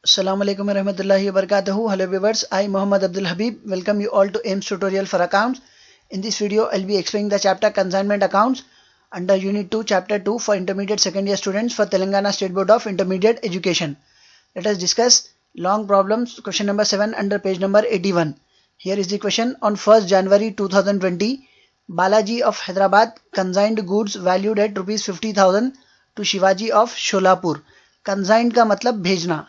Assalamu alaikum warahmatullahi wabarakatuh. Hello viewers, I Muhammad Abdul Habib welcome you all to AIMS tutorial for accounts. In this video, I'll be explaining the chapter Consignment Accounts under Unit 2, Chapter 2 for intermediate second year students for Telangana State Board of Intermediate Education. Let us discuss long problems. Question number 7 under page number 81. Here is the question. On 1st January 2020, Balaji of Hyderabad consigned goods valued at rupees 50,000 to Shivaji of Sholapur. Consigned का मतलब भेजना.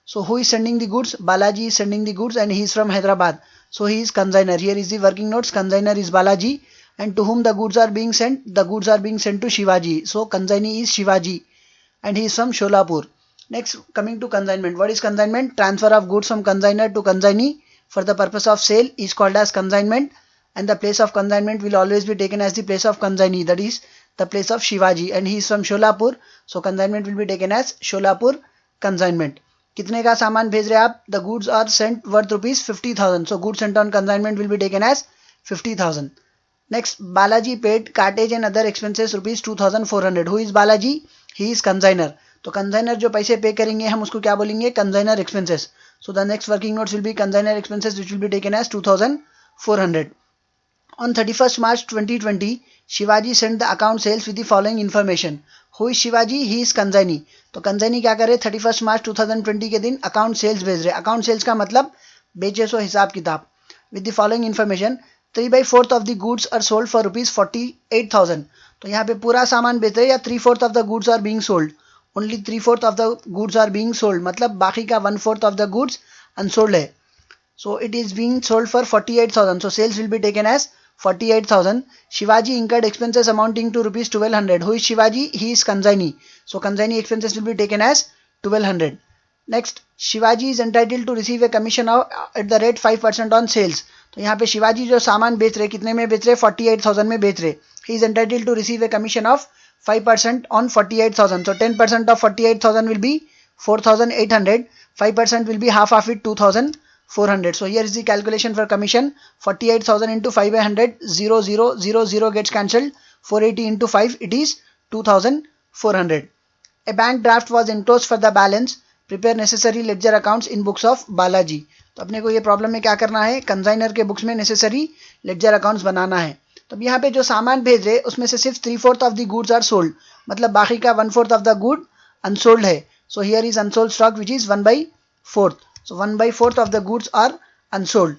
So who is sending the goods? Balaji is sending the goods and he is from Hyderabad. So he is consigner. Here is the working notes. Consigner is Balaji and to whom the goods are being sent? The goods are being sent to Shivaji. So consignee is Shivaji and he is from Sholapur. Next, coming to consignment. What is consignment? Transfer of goods from consigner to consignee for the purpose of sale is called as consignment, and the place of consignment will always be taken as the place of consignee, that is the place of Shivaji, and he is from Sholapur. So consignment will be taken as Sholapur consignment. कितने का सामान भेज रहे आप? The goods are sent worth rupees 50,000. So goods sent on consignment will be taken as 50,000. Next, Balaji paid cartage and other expenses rupees 2,400. Who is Balaji? He is consigner. तो consigner जो पैसे पे करेंगे हम उसको क्या बोलेंगे? Consigner expenses. So the next working notes will be consigner expenses which will be taken as 2,400. On 31st March 2020, Shivaji sent the account sales with the following information. Who is Shivaji? He is consignee. तो consignee क्या करे? 31st March 2020 के दिन account sales भेज रहे. Account sales का मतलब बेचे सो हिसाब किताब. With the following information, 3/4 of the goods are sold for rupees 48,000. तो यहाँ पे पूरा सामान बेच रहे या 3/4 of the goods are being sold? Only 3/4 of the goods are being sold. मतलब बाकी का 1/4 of the goods unsold है. So it is being sold for 48,000. So sales will be taken as 48,000. Shivaji incurred expenses amounting to rupees 1200. Who is Shivaji? He is consignee. So consignee expenses will be taken as 1200. Next, Shivaji is entitled to receive a commission of at the rate 5% on sales. तो यहाँ पे शिवाजी जो सामान बेच रहे कितने में बेच रहे? 48,000 में बेच रहे. He is entitled to receive a commission of 5% on 48,000. So 10% of 48,000 will be 4,800. 5% will be half of it, 2,400. So here is the calculation for commission. 48,000 into 5/100, 0,000 gets cancelled. 480 into 5, it is 2,400. A bank draft was enclosed for the balance. Prepare necessary ledger accounts in books of Balaji. तो अपने को ये problem में क्या करना है? Consignor के books में नेसेसरी लेडजर अकाउंट्स बनाना है. तो यहाँ पे जो सामान भेज रहे उसमें से सिर्फ 3/4 of the goods are sold, मतलब बाकी का 1/4 ऑफ द गुड अनसोल्ड है. So here is unsold stock which is 1/4. So 1/4 of the goods are unsold.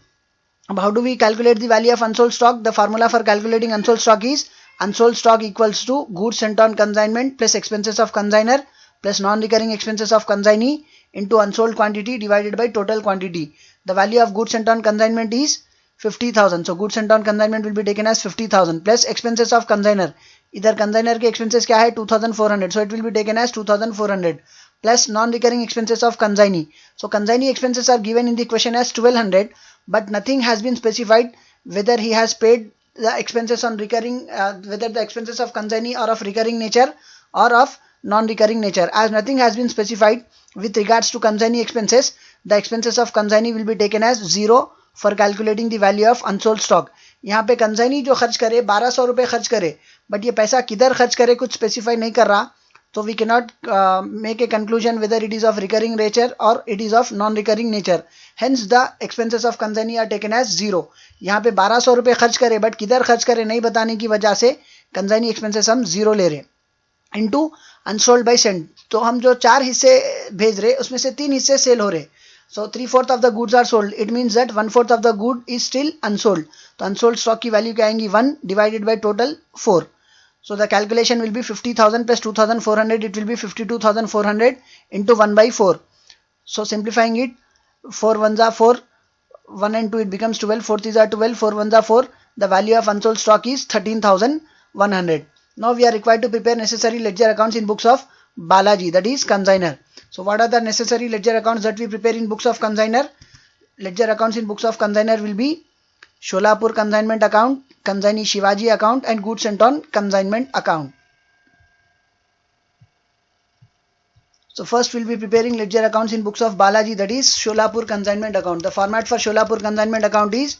How do we calculate the value of unsold stock? The formula for calculating unsold stock is unsold stock equals to goods sent on consignment plus expenses of consigner plus non-recurring expenses of consignee into unsold quantity divided by total quantity. The value of goods sent on consignment is 50,000. So goods sent on consignment will be taken as 50,000 plus expenses of consigner. इधर consigner के expenses क्या है? 2,400. So it will be taken as 2,400. Plus non-recurring expenses of consignee. So consignee expenses are given in the question as 1,200, but nothing has been specified whether he has paid the expenses on recurring, whether the expenses of consignee are of recurring nature or of non-recurring nature. As nothing has been specified with regards to consignee expenses, the expenses of consignee will be taken as 0 for calculating the value of unsold stock. यहाँ पे consignee जो खर्च करे 1,200 रुपये खर्च करे, but ये पैसा किधर खर्च करे कुछ स्पेसिफाई नहीं कर रहा. So we cannot make a conclusion whether it is of recurring nature or it is of non-recurring nature. Hence the expenses of consignee are taken as 0. यहाँ पे 1,200 रुपये खर्च करे बट किधर खर्च करे नहीं बताने की वजह से consignee expenses हम 0 ले रहे. Into unsold by sent. तो हम जो 4 हिस्से भेज रहे उसमें से 3 हिस्से सेल हो रहे. So 3/4 of the goods are sold. It means that 1/4 of the good is still unsold. तो unsold stock की वैल्यू क्या आएंगी? 1 divided by total 4. So the calculation will be 50,000 plus 2,400. It will be 52,400 into 1/4. So simplifying it, 4 1s are 4, 1 and 2 it becomes 12, 4 3s are 12, 4 1s are 4. The value of unsold stock is 13,100. Now we are required to prepare necessary ledger accounts in books of Balaji, that is consigner. So what are the necessary ledger accounts that we prepare in books of consigner? Ledger accounts in books of consigner will be Sholapur consignment account, consignee Shivaji account and goods sent on consignment account. So first we'll be preparing ledger accounts in books of Balaji, that is Sholapur consignment account. The format for Sholapur consignment account is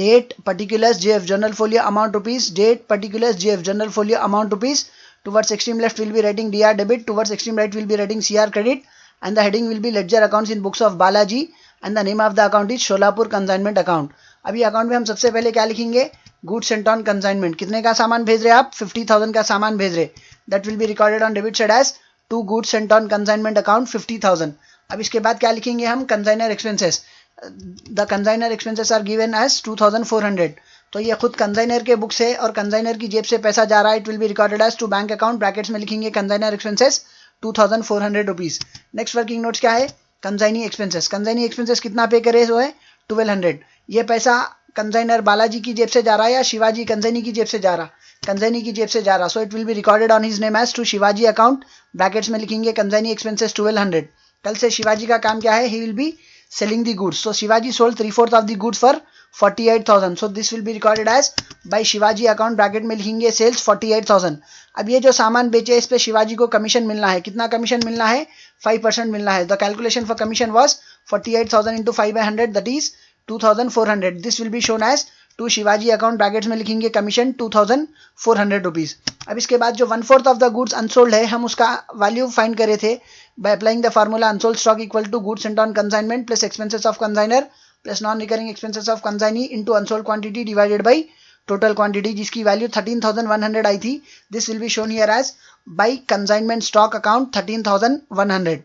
date, particulars, JF general folio amount rupees, date, particulars, JF general folio amount rupees. Towards extreme left we'll be writing DR debit, towards extreme right we'll be writing CR credit, and the heading will be ledger accounts in books of Balaji and the name of the account is Sholapur consignment account. अभी account में हम सबसे पहले क्या लिखेंगे, goods sent on consignment. कितने का सामान भेज रहे हैं आप, 50,000 का सामान भेज रहे. That will be recorded on debit side as to goods sent on consignment account 50,000. अब इसके बाद क्या लिखेंगे हम, consignor expenses. The consignor expenses are given as 2,400. तो ये खुद कंसाइनर के बुक से और कंसाइनर की जेब से पैसा जा रहा है. It will be recorded as to bank account. Brackets में लिखेंगे consignor expenses 2,400 rupees. Next working notes क्या है, कंसाइनी एक्सपेंसेस. कंसाइनी एक्सपेंसेस कितना पे करे वो है 1200. ये पैसा कंसाइनर बालाजी की जेब से जा रहा है या शिवाजी कंसाइनी की जेब से जा रहा, कंसाइनी की जेब से जा रहा. So it will be recorded on his name as to Shivaji account. Brackets में लिखेंगे कंसाइनी एक्सपेंसेस 1200. कल से शिवाजी का काम क्या है, ही will B selling the goods. So Shivaji sold 3/4 of the goods for 48,000. So this will be recorded as by Shivaji account. Bracket में लिखेंगे sales 48,000. अब ये जो सामान बेचे इस पे शिवाजी को कमीशन मिलना है. कितना कमीशन मिलना है, 5% मिलना है. The calculation for commission was 48,000 into 5/100 that is 2,400. This will be shown as to Shivaji account. Brackets में लिखेंगे कमीशन 2,400 रुपीज. अब इसके बाद जो 1/4 ऑफ द गुड्स अनसोल्ड है हम उसका वैल्यू फाइंड करे थे by applying the formula unsold stock equal to goods sent on consignment plus expenses of consignor plus non recurring expenses of consignee into unsold quantity divided by total quantity, जिसकी value 13,100 आई थी. This will be shown here as by consignment stock account 13,100.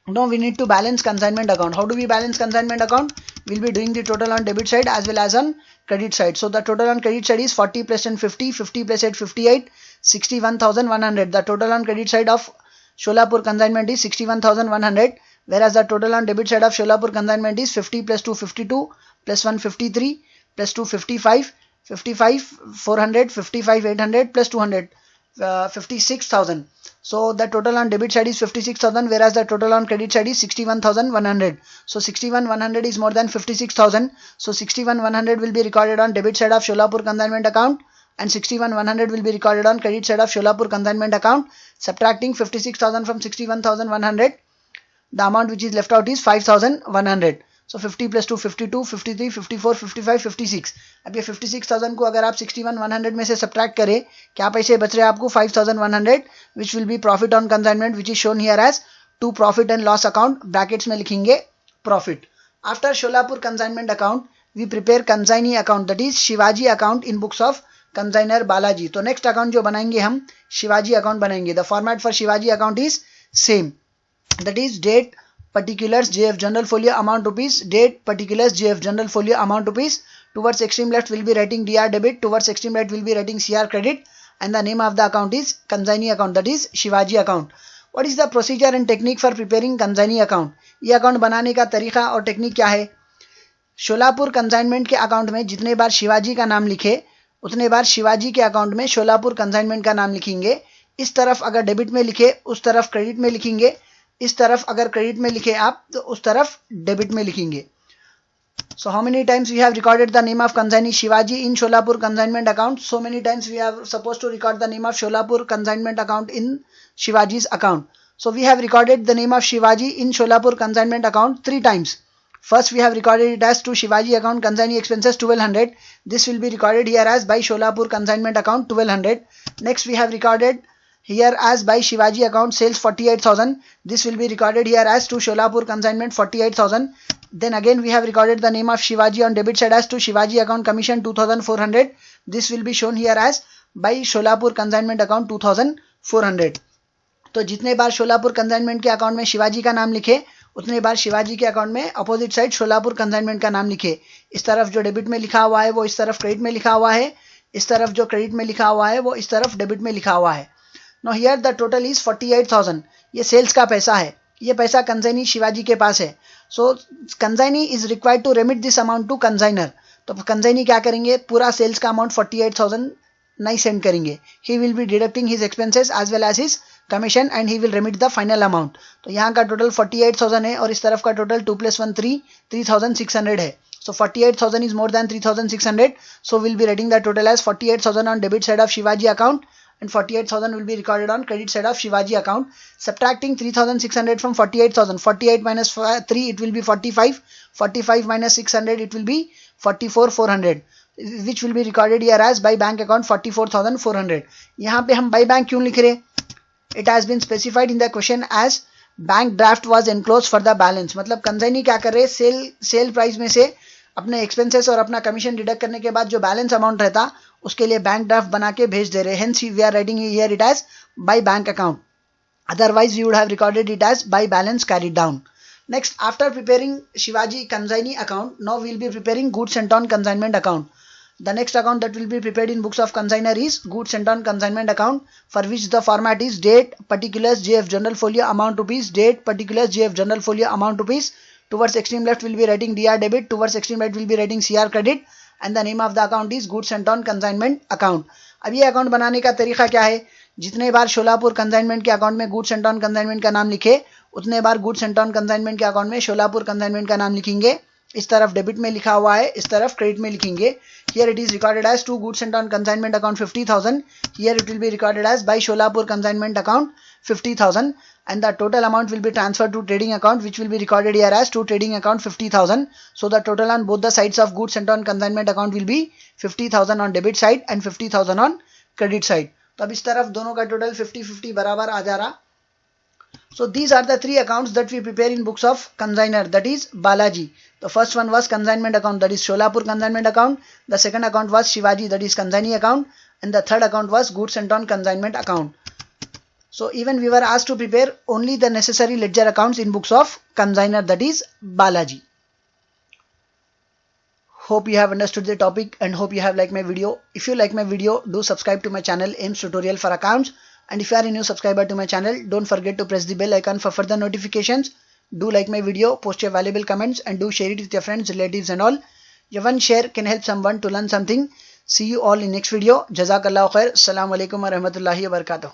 Now we need to balance consignment account. How do we balance consignment account? We'll be doing the total on debit side as well as on credit side. So the total on credit side is 40 plus 10 50, 50 plus 8 58, 61,100. The total on credit side of Sholapur consignment is 61,100, whereas the total on debit side of Sholapur consignment is 50 plus 2 52 plus 1 53 plus 2 55, 55 400, 55 800 plus 200 56,000. So the total on debit side is 56,000, whereas the total on credit side is 61,100. So 61,100 is more than 56,000. So 61,100 will be recorded on debit side of Sholapur consignment account and 61,100 will be recorded on credit side of Sholapur consignment account. Subtracting 56,000 from 61,100, the amount which is left out is 5,100. So 50 plus 2 52, 53, 54, 55, 56. अब ये 56,000 को अगर आप 61,100 में से subtract करें, क्या पैसे बच रहे हैं आपको, 5,100, which will be profit on consignment, which is shown here as to profit and loss account. Brackets में लिखेंगे profit. After Sholapur consignment account, we prepare consignee account, that is Shivaji account in books of consignor Balaji. तो next account जो बनाएंगे हम Shivaji account बनाएंगे. The format for Shivaji account is same, that is date particulars JF general folio amount rupees, date particulars JF general folio amount rupees. Towards extreme left will be writing DR debit, towards extreme right will be writing CR credit, and the name of the account is consignee account, that is Shivaji account. What is the procedure and technique for preparing consignee account? ये account बनाने का तरीका और technique क्या है. Solapur consignment के account में जितने बार शिवाजी का नाम लिखे उतने बार शिवाजी के अकाउंट में शोलापुर कंसाइनमेंट का नाम लिखेंगे. इस तरफ अगर डेबिट में लिखे उस तरफ क्रेडिट में लिखेंगे, इस तरफ अगर क्रेडिट में लिखे आप तो उस तरफ डेबिट में लिखेंगे. So how many times we have recorded the name of consignee Shivaji in Sholapur consignment account? So many times we are supposed to record the name of Sholapur consignment account in Shivaji's account. So we have recorded the name of Shivaji in Sholapur consignment account 3 times. First we have recorded it as to Shivaji account consignee expenses 1200. This will be recorded here as by Sholapur consignment account 1200. Next we have recorded here as by Shivaji account sales 48,000. This will be recorded here as to Sholapur consignment 48,000. Then again we have recorded the name of Shivaji on debit side as to Shivaji account commission 2,400. This will be shown here as by Sholapur consignment account 2,400. तो जितने बार Solapur consignment के account में शिवाजी का नाम लिखे उतने बार शिवाजी के account में अपोजिट साइड शोलापुर कंसाइनमेंट का नाम लिखे. इस तरफ जो डेबिट में लिखा हुआ है वो इस तरफ क्रेडिट में लिखा हुआ है, इस तरफ जो क्रेडिट में लिखा हुआ है वो इस तरफ डेबिट में लिखा हुआ है. Now here the total is 48,000. ये सेल्स का पैसा है, ये पैसा कंसाइनी शिवाजी के पास है. So consignee is required to remit this amount to consignor. तो कंसाइनी क्या करेंगे, पूरा सेल्स का अमाउंट 48,000 नहीं सेंड करेंगे. He will be deducting his expenses as well as his commission and he will remit the final amount. तो यहाँ का टोटल 48,000 है और इस तरफ का टोटल 2 + 1 3 3,600 है. So 48,000 is more than 3,600. So we'll be writing the total as 48,000 on debit side of Shivaji account and 48,000 will be recorded on credit side of Shivaji account. Subtracting 3,600 from 48,000. 48 minus 3 it will be 45. 45 minus 600 it will be 44,400. Which will be recorded here as by bank account 44,400. यहाँ पे हम by bank क्यों लिख रहे? It has been specified in the question as bank draft was enclose for the balance, मतलब consignee क्या कर रहे हैं, सेल प्राइस में से अपने एक्सपेंसेस और अपना कमीशन डिडक्ट करने के बाद जो बैलेंस अमाउंट रहता उसके लिए बैंक ड्राफ्ट बना के भेज दे रहे हैं. Hence we are writing here it as by bank account, otherwise we would have recorded it as by balance carried down. Next, after preparing Shivaji consignee account, now we will be preparing goods sent on consignment account. The next account that will be prepared in books of consignor is goods sent on consignment account, for which the format is date particulars JF general folio amount rupees, date particulars JF general folio amount rupees. Towards extreme left we will be writing DR debit, towards extreme right we will be writing CR credit, and the name of the account is goods sent on consignment account. अब ये account बनाने का तरीका क्या है, जितने बार Solapur consignment के account में गुड्स सेंट ऑन कंसाइनमेंट का नाम लिखे उतने बार गुड्स सेंट ऑन कंसाइनमेंट के अकाउंट में शोलापुर कंसाइनमेंट का नाम लिखेंगे. इस तरफ डेबिट में लिखा हुआ है, इस तरफ क्रेडिट में लिखेंगे. Here it is recorded as to goods sent on consignment account 50,000. Here it will be recorded as by Sholapur consignment account 50,000, and the total amount will be transferred to trading account, which will be recorded here as to trading account 50,000. So the total on both the sides of goods sent on consignment account will be 50,000 on debit side and 50,000 on credit side. तो अब इस तरफ दोनों का total 50-50 बराबर आ जा रहा. So these are the three accounts that we prepare in books of consignor, that is Balaji. The first one was consignment account, that is Sholapur consignment account. The second account was Shivaji, that is consignee account, and the third account was goods sent on consignment account. So even we were asked to prepare only the necessary ledger accounts in books of consignor, that is Balaji. Hope you have understood the topic and hope you have liked my video. If you like my video, do subscribe to my channel AIMS Tutorial for Accounts. And if you are a new subscriber to my channel, don't forget to press the bell icon for further notifications. Do like my video, post your valuable comments, and do share it with your friends, relatives and all. Your one share can help someone to learn something. See you all in next video. Jazakallahu khair. Assalamu alaikum wa rahmatullahi wa barakatuh.